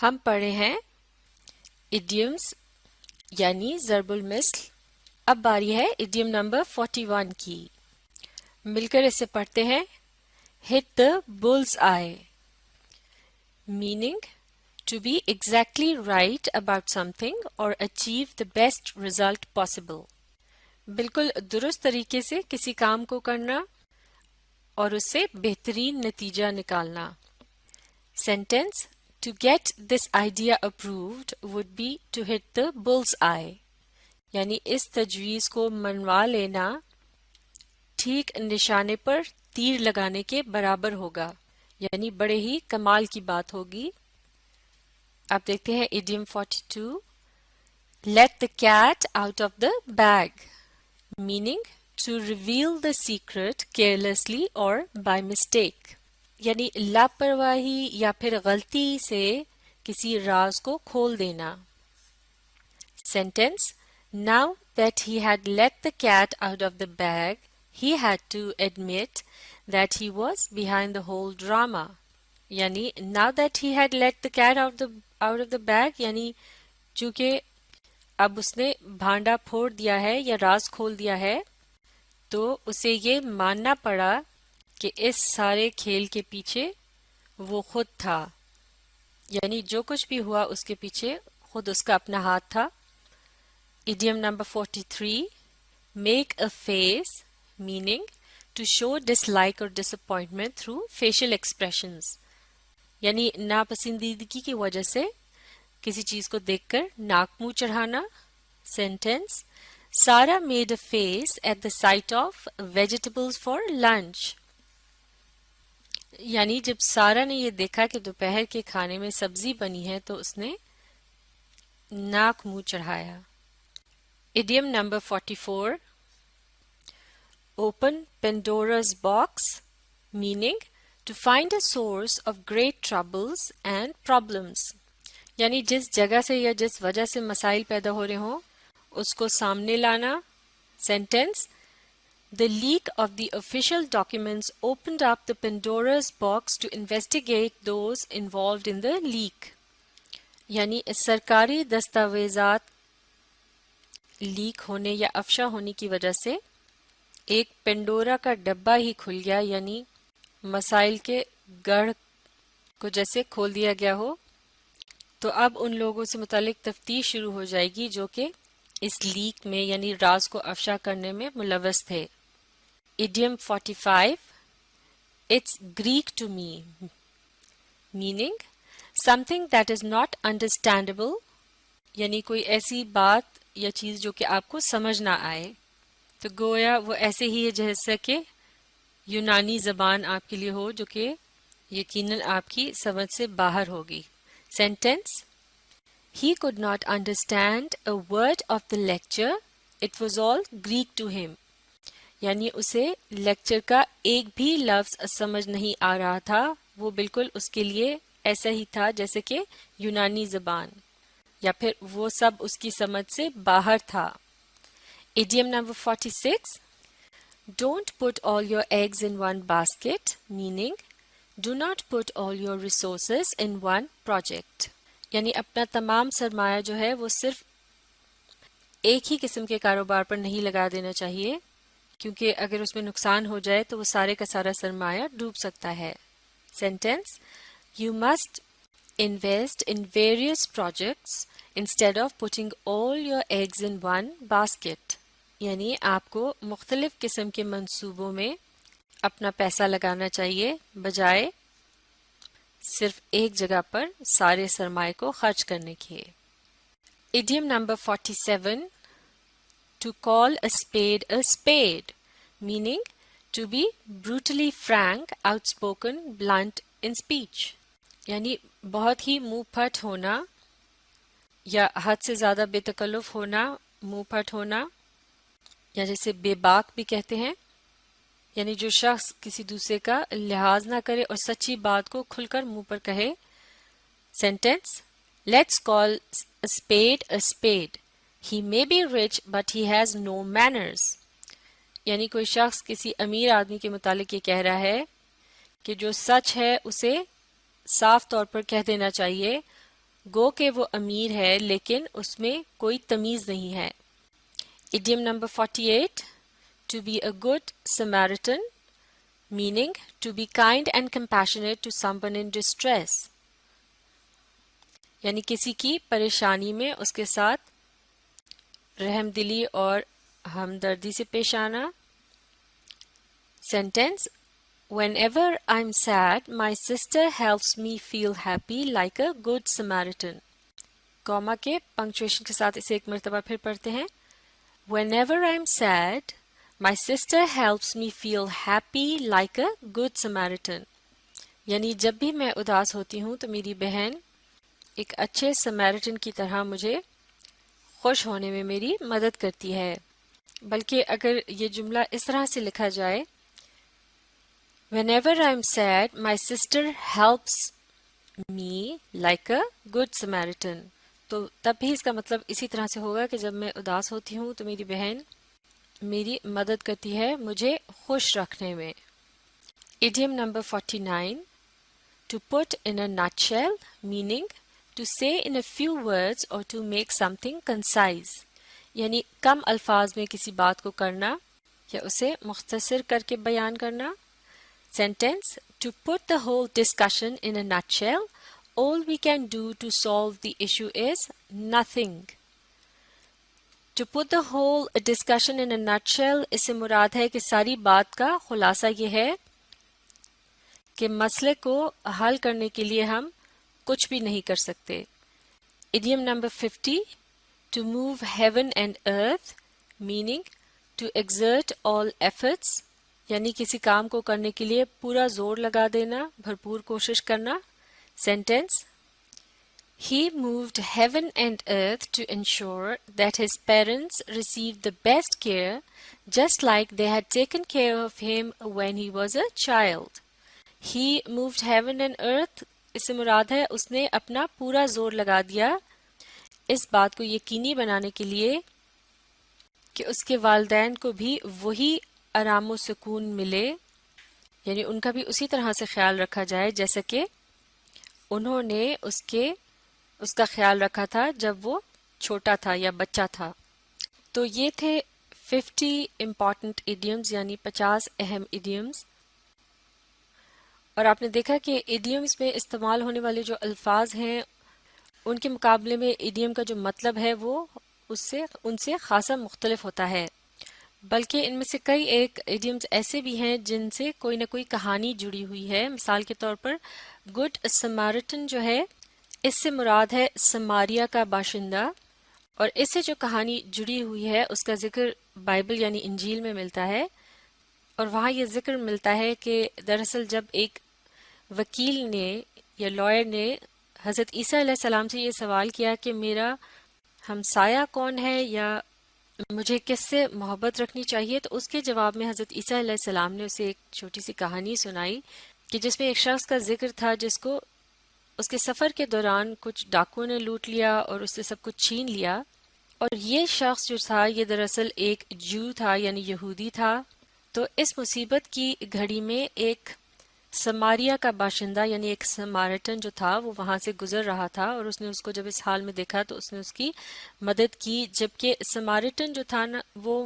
ہم پڑھے ہیں ایڈیمز یعنی ضرب المثل. اب باری ہے ایڈیم نمبر 41 کی. مل کر اسے پڑھتے ہیں. hit the bull's eye meaning to be exactly right about something or achieve the best result possible. بالکل درست طریقے سے کسی کام کو کرنا اور اس سے بہترین نتیجہ نکالنا. Sentence: To get this idea approved would be to hit the bull's eye. یعنی اس تجویز کو منوا لینا ٹھیک نشانے پر تیر لگانے کے برابر ہوگا، یعنی بڑے ہی کمال کی بات ہوگی. آپ دیکھتے ہیں idiom 42. Let the cat out of the bag meaning to reveal the secret carelessly or by mistake. یعنی لاپرواہی یا پھر غلطی سے کسی راز کو کھول دینا. Sentence: Now that he had let the cat out of the bag, he had to admit that he was behind the whole drama. یعنی now that he had let the cat out of the bag یعنی چونکہ اب اس نے بھانڈا پھوڑ دیا ہے یا راز کھول دیا ہے تو اسے یہ ماننا پڑا کہ اس سارے کھیل کے پیچھے وہ خود تھا، یعنی جو کچھ بھی ہوا اس کے پیچھے خود اس کا اپنا ہاتھ تھا. Idiom number 43. Make a face meaning to show dislike or disappointment through facial expressions. یعنی ناپسندیدگی کی وجہ سے کسی چیز کو دیکھ کر ناک منہ چڑھانا. Sentence: Sarah made a face at the sight of vegetables for lunch. یعنی جب سارا نے یہ دیکھا کہ دوپہر کے کھانے میں سبزی بنی ہے تو اس نے ناک منہ چڑھایا. Idiom number 44. Open Pandora's box meaning to find a source of great troubles and problems. یعنی جس جگہ سے یا جس وجہ سے مسائل پیدا ہو رہے ہوں اس کو سامنے لانا. Sentence: The leak of the official documents opened up the Pandora's box to investigate those involved in the leak. یعنی سرکاری دستاویزات لیک ہونے یا افشا ہونے کی وجہ سے ایک پینڈورا کا ڈبہ ہی کھل گیا، یعنی مسائل کے گڑھ کو جیسے کھول دیا گیا ہو. تو اب ان لوگوں سے متعلق تفتیش شروع ہو جائے گی جو کہ اس لیک میں یعنی راز کو افشا کرنے میں ملوث تھے. Idiom 45. It's Greek to me meaning something that is not understandable. یعنی کوئی ایسی بات یا چیز جو کہ آپ کو سمجھ نہ آئے، تو گویا وہ ایسے ہی ہے جیسا کہ یونانی زبان آپ کے لیے ہو جو کہ یقیناً آپ کی سمجھ سے باہر ہوگی. Sentence: He could not understand a word of the lecture. It was all Greek to him. یعنی اسے لیکچر کا ایک بھی لفظ سمجھ نہیں آ رہا تھا، وہ بالکل اس کے لیے ایسا ہی تھا جیسے کہ یونانی زبان، یا پھر وہ سب اس کی سمجھ سے باہر تھا. Idiom number 46. Don't put all your eggs in one basket meaning do not put all your resources in one project. یعنی اپنا تمام سرمایہ جو ہے وہ صرف ایک ہی قسم کے کاروبار پر نہیں لگا دینا چاہیے، کیونکہ اگر اس میں نقصان ہو جائے تو وہ سارے کا سارا سرمایہ ڈوب سکتا ہے. Sentence: You must invest in various projects instead of putting all your eggs in one basket. یعنی آپ کو مختلف قسم کے منصوبوں میں اپنا پیسہ لگانا چاہیے بجائے صرف ایک جگہ پر سارے سرمایہ کو خرچ کرنے کے. Idiom number 47. To call a spade meaning to be brutally frank, outspoken, blunt in speech. یعنی بہت ہی منہ پھٹ ہونا یا حد سے زیادہ بے تکلف ہونا، منہ پھٹ ہونا، یا جیسے بے باک بھی کہتے ہیں، یعنی جو شخص کسی دوسرے کا لحاظ نہ کرے اور سچی بات کو کھل کر منہ پر کہے. Sentence: Let's call a spade. He may be rich but he has no manners. یعنی کوئی شخص کسی امیر آدمی کے متعلق یہ کہہ رہا ہے کہ جو سچ ہے اسے صاف طور پر کہہ دینا چاہیے گو کہ وہ امیر ہے لیکن اس میں کوئی تمیز نہیں ہے. Idiom number 48 to be a good Samaritan, meaning to be kind and compassionate to someone in distress. یعنی کسی کی پریشانی میں اس کے ساتھ رحم دلی اور ہمدردی سے پیش آنا. Sentence Whenever I'm sad, my sister helps me feel happy like a good Samaritan. Cama کے پنکچویشن کے ساتھ اسے ایک مرتبہ پھر پڑھتے ہیں. Whenever I'm sad, my sister helps me feel happy like a good Samaritan. یعنی جب بھی میں اداس ہوتی ہوں تو میری بہن ایک اچھے سمیرٹن کی طرح مجھے خوش ہونے میں میری مدد کرتی ہے. بلکہ اگر یہ جملہ اس طرح سے لکھا جائے Whenever I'm sad, my sister helps me like a good Samaritan. تو تب بھی اس کا مطلب اسی طرح سے ہوگا کہ جب میں اداس ہوتی ہوں تو میری بہن میری مدد کرتی ہے مجھے خوش رکھنے میں. Idiom number 49 to put in a nutshell, meaning to say in a few words or to make something concise. یعنی کم الفاظ میں کسی بات کو کرنا یا اسے مختصر کر کے بیان کرنا. Sentence to put the whole discussion in a nutshell, all we can do to solve the issue is nothing. To put the whole discussion in a nutshell اس سے مراد ہے کہ ساری بات کا خلاصہ یہ ہے کہ مسئلے کو حل کرنے کے لیے ہم کچھ بھی نہیں کر سکتے. Idiom number 50 to move heaven and earth, meaning to exert all efforts. یعنی کسی کام کو کرنے کے لیے پورا زور لگا دینا بھرپور کوشش کرنا. Sentence He moved heaven and earth to ensure that his parents received the best care, just like they had taken care of him when he was a child. He moved heaven and earth اس سے مراد ہے اس نے اپنا پورا زور لگا دیا اس بات کو یقینی بنانے کے لیے کہ اس کے والدین کو بھی وہی آرام و سکون ملے، یعنی ان کا بھی اسی طرح سے خیال رکھا جائے جیسا کہ انہوں نے اس کا خیال رکھا تھا جب وہ چھوٹا تھا یا بچہ تھا. تو یہ تھے 50 امپورٹنٹ ایڈیمز یعنی 50 اہم ایڈیمز. اور آپ نے دیکھا کہ ایڈیمز میں استعمال ہونے والے جو الفاظ ہیں ان کے مقابلے میں ایڈیم کا جو مطلب ہے وہ ان سے خاصا مختلف ہوتا ہے. بلکہ ان میں سے کئی ایک ایڈیمز ایسے بھی ہیں جن سے کوئی نہ کوئی کہانی جڑی ہوئی ہے. مثال کے طور پر گڈ سمارٹن جو ہے اس سے مراد ہے سماریا کا باشندہ، اور اس سے جو کہانی جڑی ہوئی ہے اس کا ذکر بائبل یعنی انجیل میں ملتا ہے. اور وہاں یہ ذکر ملتا ہے کہ دراصل جب ایک وکیل نے یا لائر نے حضرت عیسیٰ علیہ السلام سے یہ سوال کیا کہ میرا ہمسایہ کون ہے یا مجھے کس سے محبت رکھنی چاہیے، تو اس کے جواب میں حضرت عیسیٰ علیہ السلام نے اسے ایک چھوٹی سی کہانی سنائی کہ جس میں ایک شخص کا ذکر تھا جس کو اس کے سفر کے دوران کچھ ڈاکوؤں نے لوٹ لیا اور اس سے سب کچھ چھین لیا. اور یہ شخص جو تھا یہ دراصل ایک جو تھا یعنی یہودی تھا. تو اس مصیبت کی گھڑی میں ایک سماریا کا باشندہ یعنی ایک سمارٹن جو تھا وہ وہاں سے گزر رہا تھا، اور اس نے اس کو جب اس حال میں دیکھا تو اس نے اس کی مدد کی. جبکہ سمارٹن جو تھا نا وہ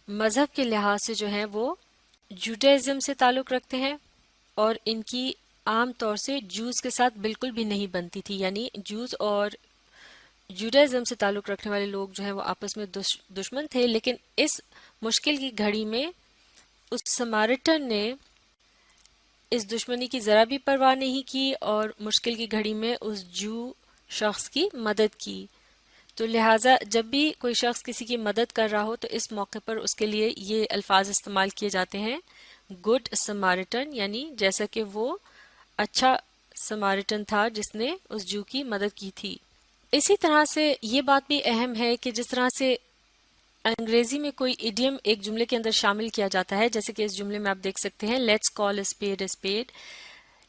مذہب کے لحاظ سے جو ہیں وہ جوڈائزم سے تعلق رکھتے ہیں، اور ان کی عام طور سے جوز کے ساتھ بالکل بھی نہیں بنتی تھی. یعنی جوز اور جوڈائزم سے تعلق رکھنے والے لوگ جو ہیں وہ آپس میں دشمن تھے. لیکن اس مشکل کی گھڑی میں اس سمارٹن نے اس دشمنی کی ذرا بھی پرواہ نہیں کی اور مشکل کی گھڑی میں اس جو شخص کی مدد کی. تو لہٰذا جب بھی کوئی شخص کسی کی مدد کر رہا ہو تو اس موقع پر اس کے لیے یہ الفاظ استعمال کیے جاتے ہیں گڈ سمارٹن، یعنی جیسا کہ وہ اچھا سمارٹن تھا جس نے اس جو کی مدد کی تھی. اسی طرح سے یہ بات بھی اہم ہے کہ جس طرح سے انگریزی میں کوئی ایڈیم ایک جملے کے اندر شامل کیا جاتا ہے، جیسے کہ اس جملے میں آپ دیکھ سکتے ہیں لیٹس کال اے اسپیڈ،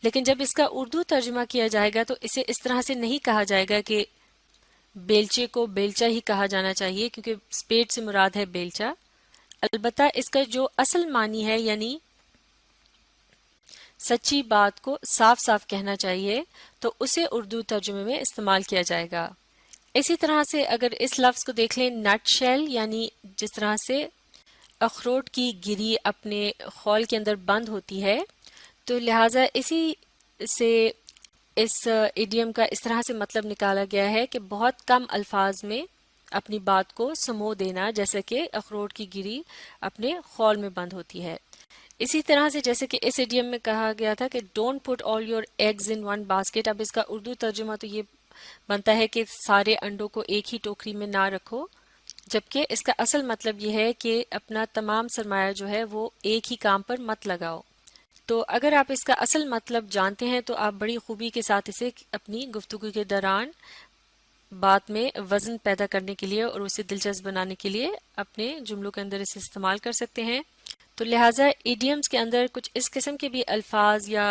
لیکن جب اس کا اردو ترجمہ کیا جائے گا تو اسے اس طرح سے نہیں کہا جائے گا کہ بیلچے کو بیلچا ہی کہا جانا چاہیے، کیونکہ اسپیڈ سے مراد ہے بیلچا. البتہ اس کا جو اصل معنی ہے یعنی سچی بات کو صاف صاف کہنا چاہیے تو اسے اردو ترجمے میں استعمال کیا جائے گا۔ اسی طرح سے اگر اس لفظ کو دیکھ لیں نٹ شیل، یعنی جس طرح سے اخروٹ کی گری اپنے خول کے اندر بند ہوتی ہے، تو لہٰذا اسی سے اس ایڈیم کا اس طرح سے مطلب نکالا گیا ہے کہ بہت کم الفاظ میں اپنی بات کو سمو دینا، جیسے کہ اخروٹ کی گری اپنے خول میں بند ہوتی ہے۔ اسی طرح سے جیسے کہ اس ایڈیم میں کہا گیا تھا کہ don't put all your eggs in one basket, اب اس کا اردو ترجمہ تو یہ بنتا ہے کہ سارے انڈوں کو ایک ہی ٹوکری میں نہ رکھو، جبکہ اس کا اصل مطلب یہ ہے کہ اپنا تمام سرمایہ جو ہے وہ ایک ہی کام پر مت لگاؤ۔ تو اگر آپ اس کا اصل مطلب جانتے ہیں تو آپ بڑی خوبی کے ساتھ اسے اپنی گفتگو کے دوران بات میں وزن پیدا کرنے کے لیے اور اسے دلچسپ بنانے کے لیے اپنے جملوں کے اندر اسے استعمال کر سکتے ہیں۔ تو لہٰذا ایڈیمز کے اندر کچھ اس قسم کے بھی الفاظ یا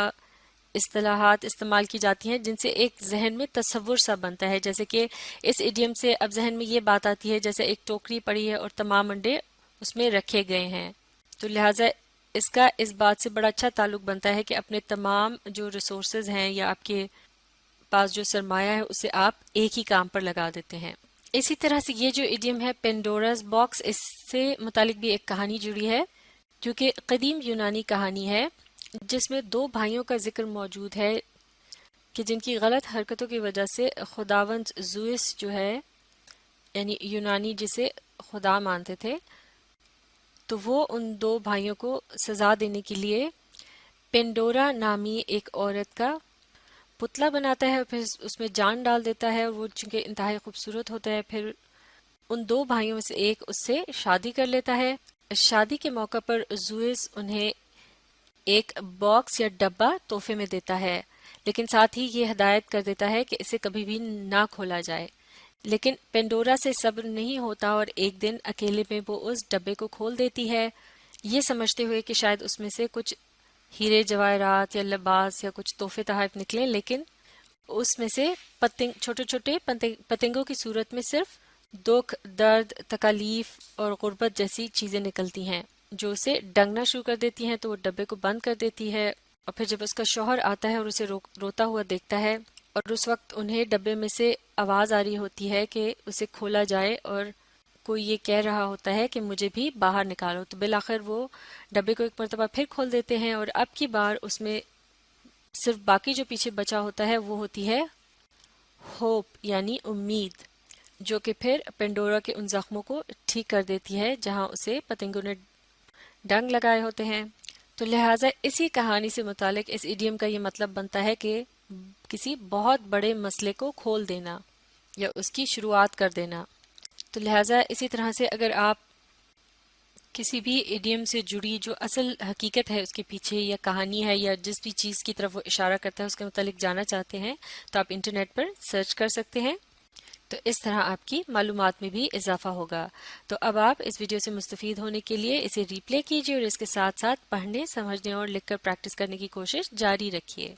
اصطلاحات استعمال کی جاتی ہیں جن سے ایک ذہن میں تصور سا بنتا ہے، جیسے کہ اس ایڈیم سے اب ذہن میں یہ بات آتی ہے جیسے ایک ٹوکری پڑی ہے اور تمام انڈے اس میں رکھے گئے ہیں، تو لہٰذا اس کا اس بات سے بڑا اچھا تعلق بنتا ہے کہ اپنے تمام جو ریسورسز ہیں یا آپ کے پاس جو سرمایہ ہے اسے آپ ایک ہی کام پر لگا دیتے ہیں۔ اسی طرح سے یہ جو ایڈیم ہے پینڈوراز باکس، اس سے متعلق بھی ایک کہانی جڑی ہے جو کہ قدیم یونانی کہانی ہے، جس میں دو بھائیوں کا ذکر موجود ہے کہ جن کی غلط حرکتوں کی وجہ سے خداوند زوئس جو ہے، یعنی یونانی جسے خدا مانتے تھے، تو وہ ان دو بھائیوں کو سزا دینے کے لیے پینڈورا نامی ایک عورت کا پتلا بناتا ہے اور پھر اس میں جان ڈال دیتا ہے، اور وہ چونکہ انتہائی خوبصورت ہوتا ہے، پھر ان دو بھائیوں میں سے ایک اس سے شادی کر لیتا ہے۔ شادی کے موقع پر زوئس انہیں ایک باکس یا ڈبہ تحفے میں دیتا ہے، لیکن ساتھ ہی یہ ہدایت کر دیتا ہے کہ اسے کبھی بھی نہ کھولا جائے۔ لیکن پینڈورا سے صبر نہیں ہوتا اور ایک دن اکیلے میں وہ اس ڈبے کو کھول دیتی ہے، یہ سمجھتے ہوئے کہ شاید اس میں سے کچھ ہیرے جواہرات یا لباس یا کچھ تحفے تحائف نکلے، لیکن اس میں سے چھوٹے چھوٹے پتنگوں کی صورت میں صرف دکھ، درد، تکالیف اور غربت جیسی چیزیں نکلتی ہیں جو اسے ڈنگنا شروع کر دیتی ہیں، تو وہ ڈبے کو بند کر دیتی ہے، اور پھر جب اس کا شوہر آتا ہے اور اسے روتا ہوا دیکھتا ہے، اور اس وقت انہیں ڈبے میں سے آواز آ رہی ہوتی ہے کہ اسے کھولا جائے اور کوئی یہ کہہ رہا ہوتا ہے کہ مجھے بھی باہر نکالو، تو بالآخر وہ ڈبے کو ایک مرتبہ پھر کھول دیتے ہیں، اور اب کی بار اس میں صرف باقی جو پیچھے بچا ہوتا ہے وہ ہوتی ہے ہوپ، یعنی امید، جو کہ پھر پینڈورا کے ان زخموں کو ٹھیک کر دیتی ہے جہاں اسے پتنگوں نے ڈنگ لگائے ہوتے ہیں۔ تو لہٰذا اسی کہانی سے متعلق اس ایڈیم کا یہ مطلب بنتا ہے کہ کسی بہت بڑے مسئلے کو کھول دینا یا اس کی شروعات کر دینا۔ تو لہٰذا اسی طرح سے اگر آپ کسی بھی ایڈیم سے جڑی جو اصل حقیقت ہے اس کے پیچھے یا کہانی ہے یا جس بھی چیز کی طرف وہ اشارہ کرتا ہے اس کے متعلق جاننا چاہتے ہیں تو آپ انٹرنیٹ پر سرچ کر سکتے ہیں، تو اس طرح آپ کی معلومات میں بھی اضافہ ہوگا۔ تو اب آپ اس ویڈیو سے مستفید ہونے کے لیے اسے ری پلے کیجیے اور اس کے ساتھ ساتھ پڑھنے، سمجھنے اور لکھ کر پریکٹس کرنے کی کوشش جاری رکھیے۔